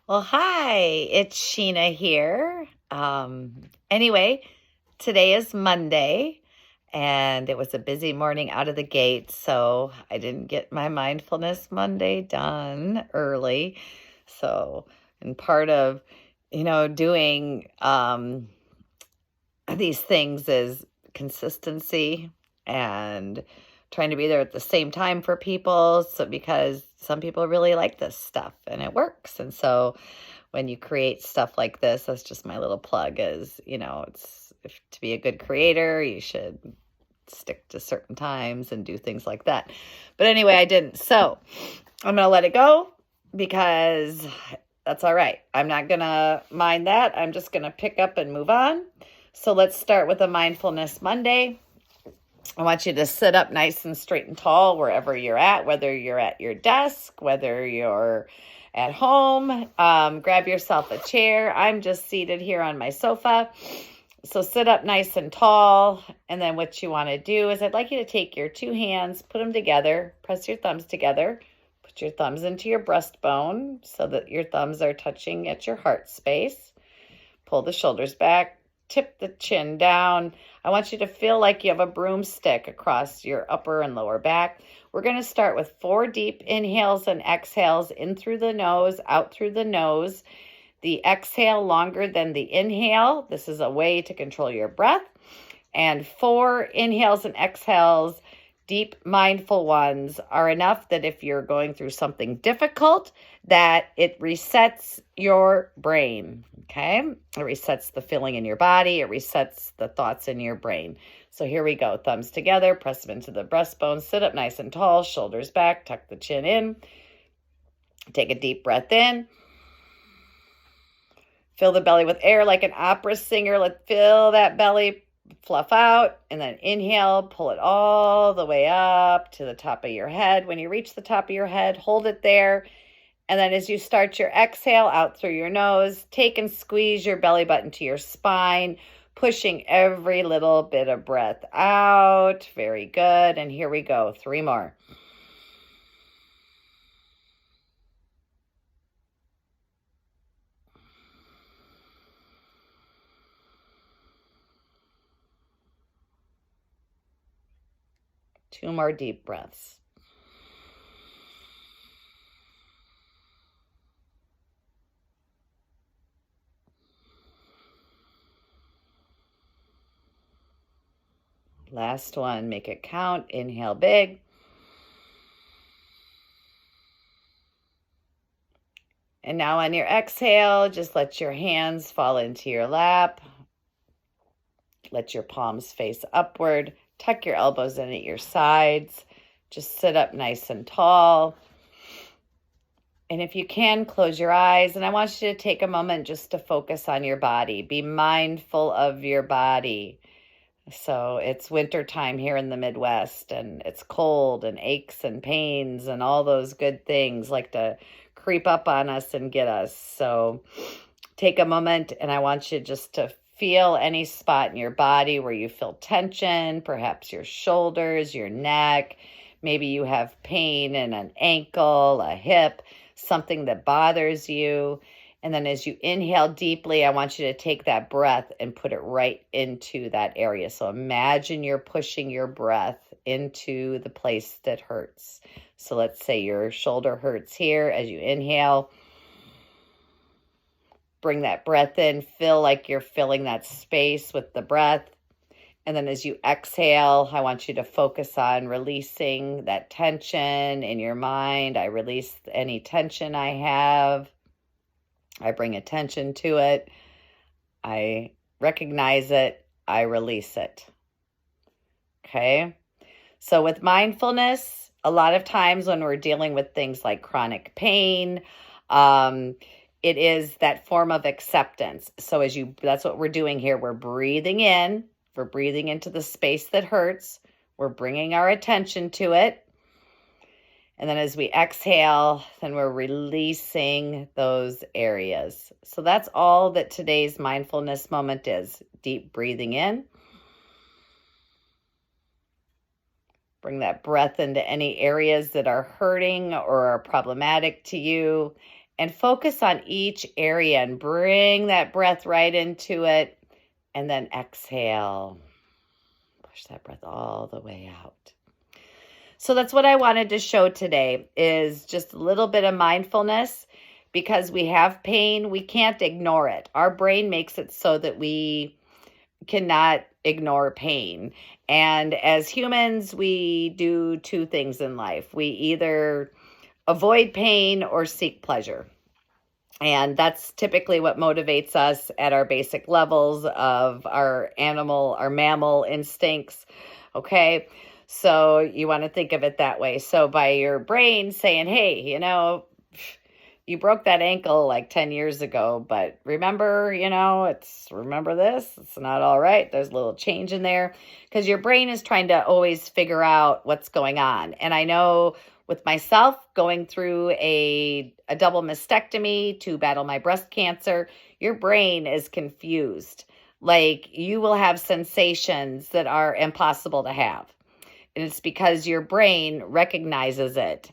Well, hi, it's Sheena here. Anyway, today is Monday, and it was a busy morning out of the gate, so I didn't get my Mindfulness Monday done early. So, and part of, doing these things is consistency and trying to be there at the same time for people. So, because some people really like this stuff and it works. And so, when you create stuff like this, that's just my little plug is, it's if to be a good creator, you should stick to certain times and do things like that. But anyway, I didn't. So I'm going to let it go because that's all right. I'm not going to mind that. I'm just going to pick up and move on. So let's start with a Mindfulness Monday. I want you to sit up nice and straight and tall wherever you're at, whether you're at your desk, whether you're at home. Grab yourself a chair. I'm just seated here on my sofa. So sit up nice and tall. And then what you want to do is I'd like you to take your two hands, put them together, press your thumbs together, put your thumbs into your breastbone so that your thumbs are touching at your heart space. Pull the shoulders back, tip the chin down. I want you to feel like you have a broomstick across your upper and lower back. We're going to start with 4 deep inhales and exhales in through the nose, out through the nose. The exhale longer than the inhale. This is a way to control your breath. And 4 inhales and exhales, deep mindful ones, are enough that if you're going through something difficult, that it resets your brain, okay? It resets the feeling in your body. It resets the thoughts in your brain. So here we go. Thumbs together, press them into the breastbone, sit up nice and tall, shoulders back, tuck the chin in. Take a deep breath in. Fill the belly with air like an opera singer. Let's fill that belly, fluff out, and then inhale, pull it all the way up to the top of your head. When you reach the top of your head, hold it there. And then as you start your exhale out through your nose, take and squeeze your belly button to your spine, pushing every little bit of breath out. Very good. And here we go. 3 more. Two more deep breaths. Last one, make it count. Inhale big. And now on your exhale, just let your hands fall into your lap. Let your palms face upward. Tuck your elbows in at your sides. Just sit up nice and tall. And if you can, close your eyes. And I want you to take a moment just to focus on your body. Be mindful of your body. So it's winter time here in the Midwest, and it's cold and aches and pains and all those good things like to creep up on us and get us. So take a moment, and I want you just to feel any spot in your body where you feel tension, perhaps your shoulders, your neck. Maybe you have pain in an ankle, a hip, something that bothers you. And then as you inhale deeply, I want you to take that breath and put it right into that area. So imagine you're pushing your breath into the place that hurts. So let's say your shoulder hurts here. As you inhale, bring that breath in, feel like you're filling that space with the breath. And then as you exhale, I want you to focus on releasing that tension in your mind. I release any tension I have. I bring attention to it. I recognize it. I release it. Okay? So with mindfulness, a lot of times when we're dealing with things like chronic pain, it is that form of acceptance. So that's what we're doing here. We're breathing in. We're breathing into the space that hurts. We're bringing our attention to it. And then as we exhale, then we're releasing those areas. So that's all that today's mindfulness moment is. Deep breathing in. Bring that breath into any areas that are hurting or are problematic to you. and focus on each area and bring that breath right into it. And then exhale. Push that breath all the way out. So that's what I wanted to show today, is just a little bit of mindfulness. Because we have pain, we can't ignore it. Our brain makes it so that we cannot ignore pain. And as humans, we do two things in life. We either avoid pain or seek pleasure. And that's typically what motivates us at our basic levels of our mammal instincts. Okay. So you want to think of it that way. So by your brain saying, hey, you broke that ankle like 10 years ago, but remember, remember this, it's not all right. There's a little change in there, because your brain is trying to always figure out what's going on. And I know with myself going through a double mastectomy to battle my breast cancer, your brain is confused. Like, you will have sensations that are impossible to have. And it's because your brain recognizes it.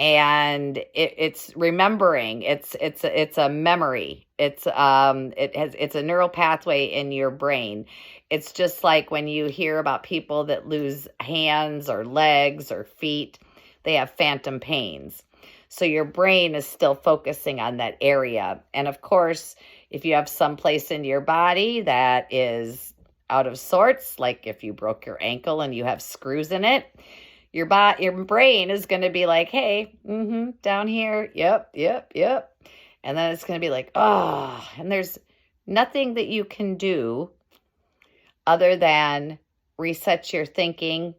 And it's remembering. It's a memory. It's a neural pathway in your brain. It's just like when you hear about people that lose hands or legs or feet, they have phantom pains. So your brain is still focusing on that area. And of course, if you have some place in your body that is out of sorts, like if you broke your ankle and you have screws in it, your brain is going to be like, hey, down here, yep. And then it's going to be like, oh, and there's nothing that you can do other than reset your thinking,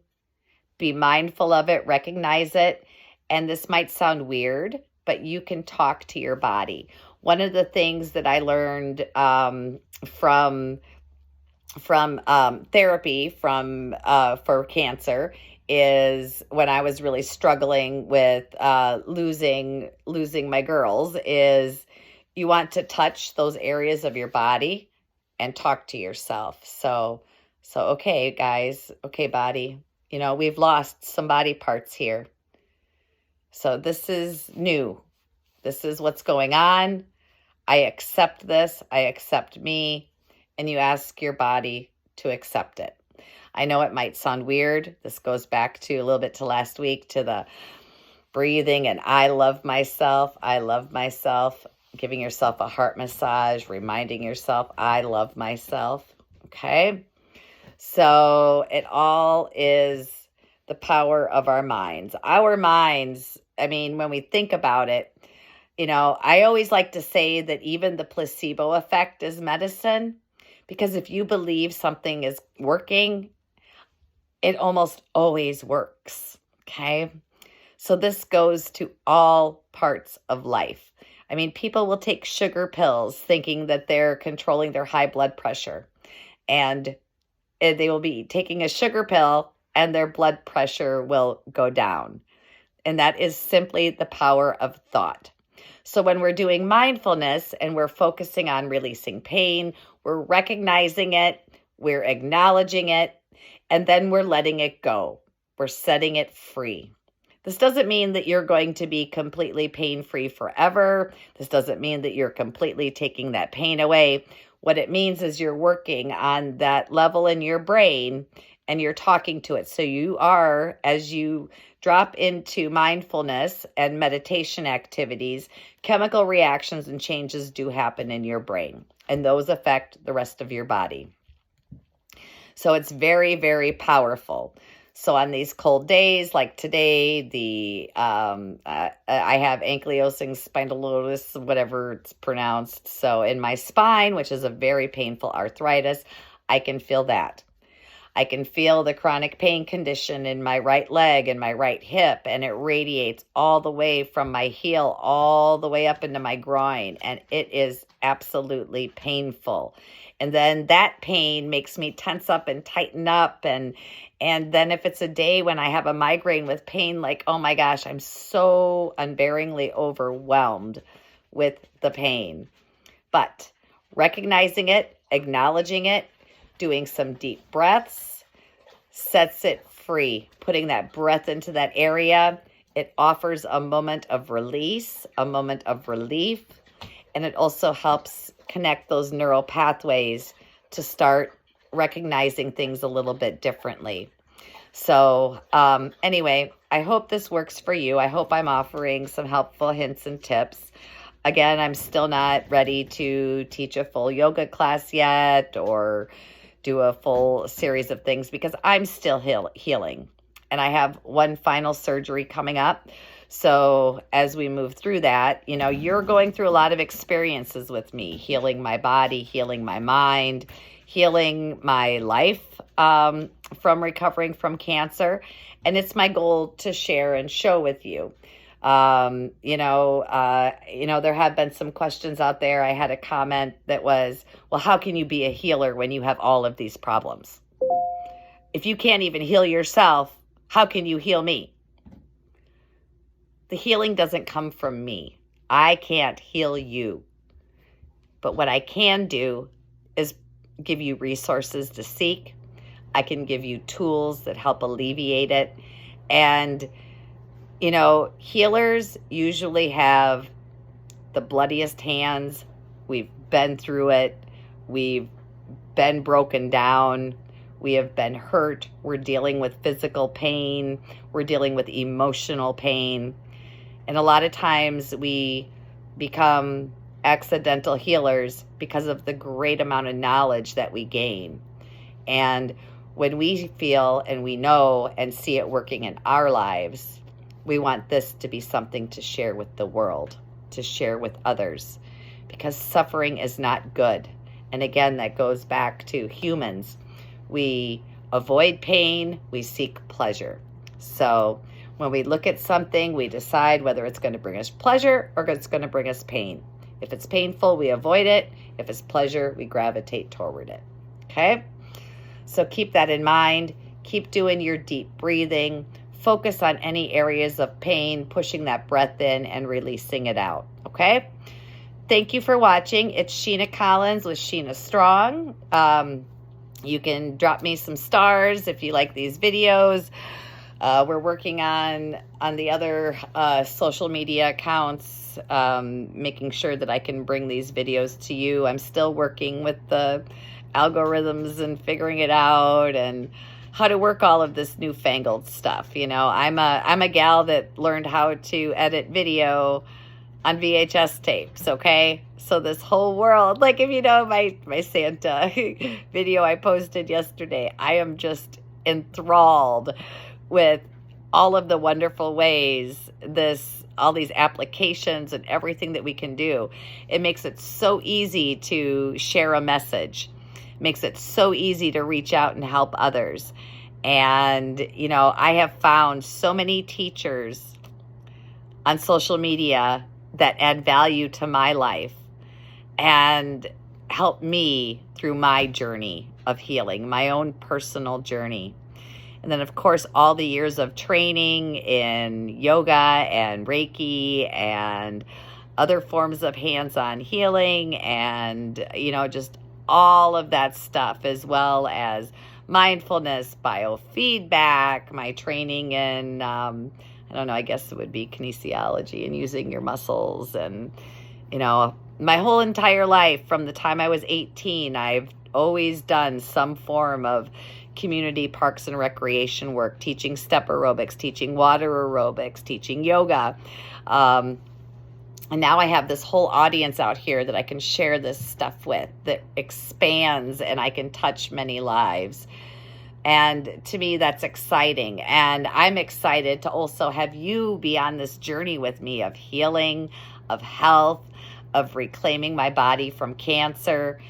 be mindful of it, recognize it. And this might sound weird, but you can talk to your body. One of the things that I learned from therapy for cancer is when I was really struggling with losing my girls, is you want to touch those areas of your body and talk to yourself. So okay, guys, okay, body, we've lost some body parts here. So this is new. This is what's going on. I accept this. I accept me. And you ask your body to accept it. I know it might sound weird. This goes back to a little bit to last week, to the breathing and I love myself. I love myself. Giving yourself a heart massage, reminding yourself, I love myself. Okay. So it all is the power of our minds. Our minds, when we think about it, I always like to say that even the placebo effect is medicine, because if you believe something is working, it almost always works. Okay. So this goes to all parts of life. People will take sugar pills thinking that they're controlling their high blood pressure, and they will be taking a sugar pill and their blood pressure will go down. And that is simply the power of thought. So when we're doing mindfulness and we're focusing on releasing pain, we're recognizing it, we're acknowledging it, and then we're letting it go. We're setting it free. This doesn't mean that you're going to be completely pain-free forever. This doesn't mean that you're completely taking that pain away. What it means is you're working on that level in your brain and you're talking to it. So you are, as you drop into mindfulness and meditation activities, chemical reactions and changes do happen in your brain, and those affect the rest of your body. So it's very, very powerful. So on these cold days like today, I have ankylosing spondylosis, whatever it's pronounced. So in my spine, which is a very painful arthritis, I can feel that. I can feel the chronic pain condition in my right leg and my right hip, and it radiates all the way from my heel all the way up into my groin, and it is absolutely painful. And then that pain makes me tense up and tighten up, and then if it's a day when I have a migraine with pain, like, oh my gosh, I'm so unbearingly overwhelmed with the pain. But recognizing it, acknowledging it, doing some deep breaths sets it free. Putting that breath into that area It offers a moment of release, a moment of relief, and it also helps connect those neural pathways to start recognizing things a little bit differently. So anyway, I hope this works for you. I hope I'm offering some helpful hints and tips. Again, I'm still not ready to teach a full yoga class yet or do a full series of things because I'm still healing. And I have one final surgery coming up. So as we move through that, you're going through a lot of experiences with me, healing my body, healing my mind, healing my life from recovering from cancer. And it's my goal to share and show with you. There have been some questions out there. I had a comment that was, well, how can you be a healer when you have all of these problems? If you can't even heal yourself, how can you heal me? The healing doesn't come from me. I can't heal you. But what I can do is give you resources to seek. I can give you tools that help alleviate it. And, healers usually have the bloodiest hands. We've been through it. We've been broken down. We have been hurt. We're dealing with physical pain. We're dealing with emotional pain. And a lot of times we become accidental healers because of the great amount of knowledge that we gain. And when we feel and we know and see it working in our lives, we want this to be something to share with the world, to share with others, because suffering is not good. And again, that goes back to humans. We avoid pain, we seek pleasure. So when we look at something, we decide whether it's going to bring us pleasure or it's going to bring us pain. If it's painful, we avoid it. If it's pleasure, we gravitate toward it. Okay? So keep that in mind. Keep doing your deep breathing. Focus on any areas of pain, pushing that breath in and releasing it out. Okay? Thank you for watching. It's Sheena Collins with Sheena Strong. You can drop me some stars if you like these videos. We're working on the other social media accounts, making sure that I can bring these videos to you. I'm still working with the algorithms and figuring it out and how to work all of this newfangled stuff. I'm a gal that learned how to edit video on VHS tapes, okay? So this whole world, like if my Santa video I posted yesterday, I am just enthralled with all of the wonderful ways all these applications and everything that we can do. It makes it so easy to share a message. It makes it so easy to reach out and help others. And, I have found so many teachers on social media that add value to my life and help me through my journey of healing, my own personal journey. And then, of course, all the years of training in yoga and Reiki and other forms of hands-on healing and, just all of that stuff, as well as mindfulness, biofeedback, my training in, I guess it would be kinesiology and using your muscles. And, my whole entire life, from the time I was 18, I've always done some form of community parks and recreation work, teaching step aerobics, teaching water aerobics, teaching yoga. And now I have this whole audience out here that I can share this stuff with that expands, and I can touch many lives. And to me, that's exciting. And I'm excited to also have you be on this journey with me of healing, of health, of reclaiming my body from cancer.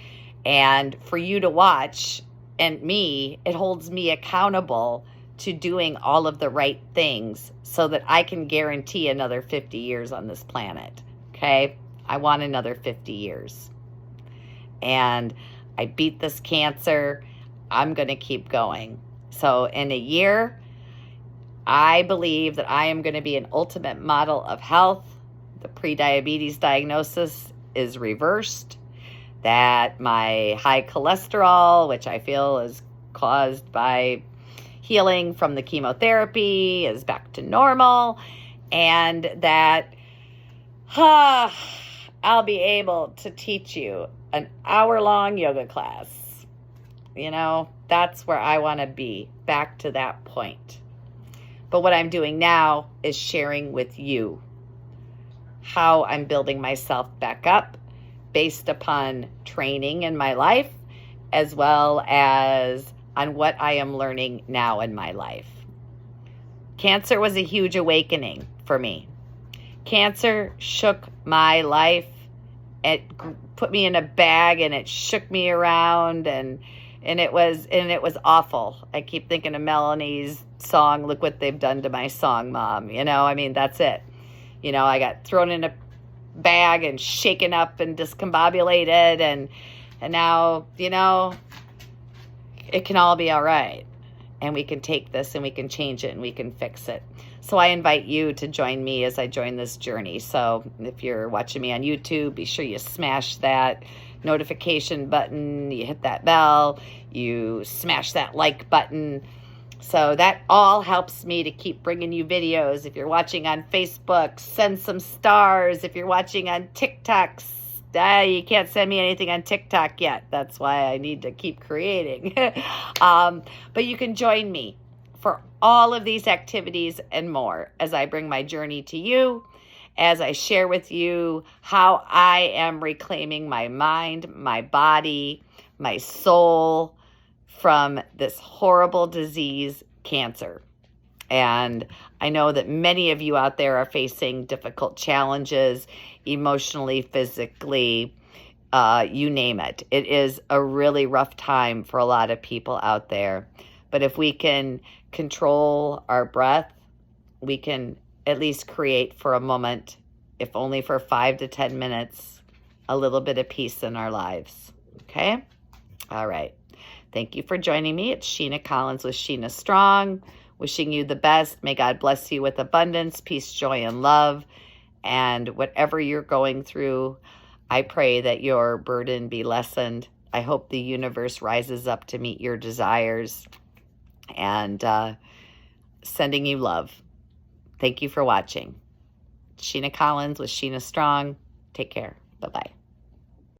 And for you to watch, and it holds me accountable to doing all of the right things so that I can guarantee another 50 years on this planet. Okay? I want another 50 years. And I beat this cancer. I'm going to keep going. So in a year, I believe that I am going to be an ultimate model of health. The prediabetes diagnosis is reversed. That my high cholesterol, which I feel is caused by healing from the chemotherapy, is back to normal. and that I'll be able to teach you an hour-long yoga class. That's where I want to be, back to that point. But what I'm doing now is sharing with you how I'm building myself back up based upon training in my life, as well as on what I am learning now in my life. Cancer was a huge awakening for me. Cancer shook my life. It put me in a bag and it shook me around, and it was awful. I keep thinking of Melanie's song, "Look What They've Done to My Song, Mom." That's it. I got thrown in a bag and shaken up and discombobulated, and now, it can all be all right. And we can take this and we can change it and we can fix it. So I invite you to join me as I join this journey. So if you're watching me on YouTube, be sure you smash that notification button, you hit that bell, you smash that like button. So that all helps me to keep bringing you videos. If you're watching on Facebook, send some stars. If you're watching on TikTok, you can't send me anything on TikTok yet. That's why I need to keep creating. But you can join me for all of these activities and more as I bring my journey to you, as I share with you how I am reclaiming my mind, my body, my soul from this horrible disease, cancer. And I know that many of you out there are facing difficult challenges, emotionally, physically, you name it. It is a really rough time for a lot of people out there. But if we can control our breath, we can at least create for a moment, if only for 5 to 10 minutes, a little bit of peace in our lives. Okay? All right. Thank you for joining me. It's Sheena Collins with Sheena Strong. Wishing you the best. May God bless you with abundance, peace, joy, and love. And whatever you're going through, I pray that your burden be lessened. I hope the universe rises up to meet your desires. And sending you love. Thank you for watching. Sheena Collins with Sheena Strong. Take care. Bye-bye.